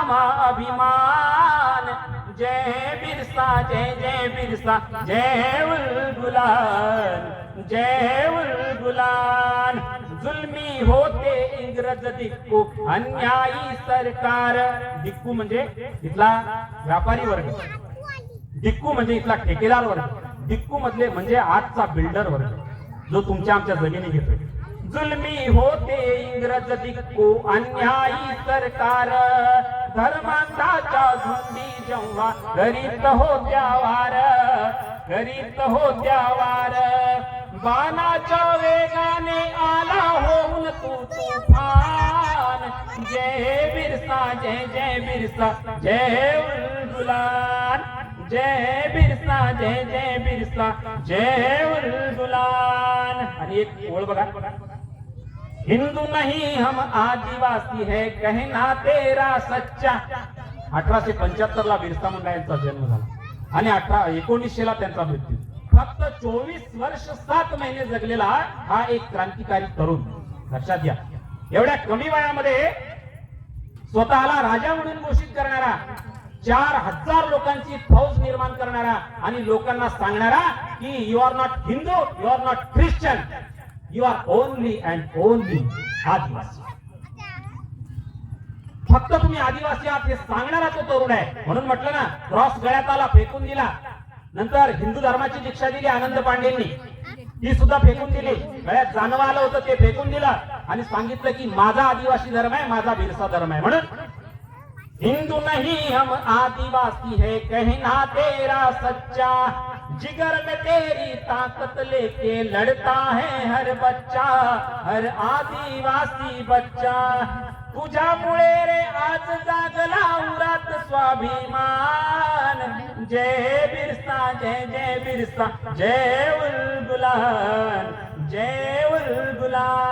आम्हा अभिमान। जय बिरसा जय जय बिरसा जय उलगुलान जय उलगुलान। जुलमी होते इंग्रज दिक्कू अन्यायी सरकार। दिक्कू म्हणजे इथला व्यापारी वर्ग, दिक्कू म्हणजे इथला ठेकेदार वर्ग, दिक्कू मधले म्हणजे आजचा बिल्डर वर्ग जो तुमच्या आमच्या जमिनी घेतोय। जुलमी होते इंग्रज दिक्कू अन्यायी सरकार। धर्मांधाच्या झुंडी जेव्हा करीत होत्या वार, करीत होत्या वार। बाणाच्या वेगाने आला होऊन तू तुफान। जय बिरसा जय जय बिरसा जय उलगुलान जय बिरसा जय जय बिरसा जय उलगुलान। आणि एक ओळ बघा, हिंदू नहीं हम आदिवासी है कहना तेरा सच्चा। 1875 ला बिरसा मुंडा यांचा जन्म झाला आणि 1900 ला त्यांचा मृत्यू। फक्त 24 वर्ष 7 महिने जगलेला हा एक क्रांतिकारी तरुण। लक्षात घ्या, एवढ्या कमी वयामध्ये स्वतःला राजा म्हणून घोषित करणारा, 4000 लोकांची फौज निर्माण करणारा आणि लोकांना सांगणारा की you are not Hindu, you are not Christian, you are only and only Adivasi. फक्त तुम्ही आदिवासी आहात हे सांगणारा तो तरुण आहे। म्हणून म्हटलं ना, क्रॉस गळ्यात आला, फेकून दिला। नंतर हिंदू धर्माची दीक्षा दिली आनंद पांडेंनी, ती सुद्धा फेकून दिली। गळ्यात जानवं आलं होतं ते फेकून दिलं आणि सांगितलं की माझा आदिवासी धर्म आहे, माझा बिरसा धर्म आहे। म्हणून हिंदू नहीं हम आदिवासी है कहना तेरा सच्चा। जिगर में तेरी ताकत लेके लड़ता है हर बच्चा, हर आदिवासी बच्चा। तुझ्यामुळे रे आज जागला उरात स्वाभिमान। जय बिरसा जय जय बिरसा जय उलगुलान जय उलगुलान।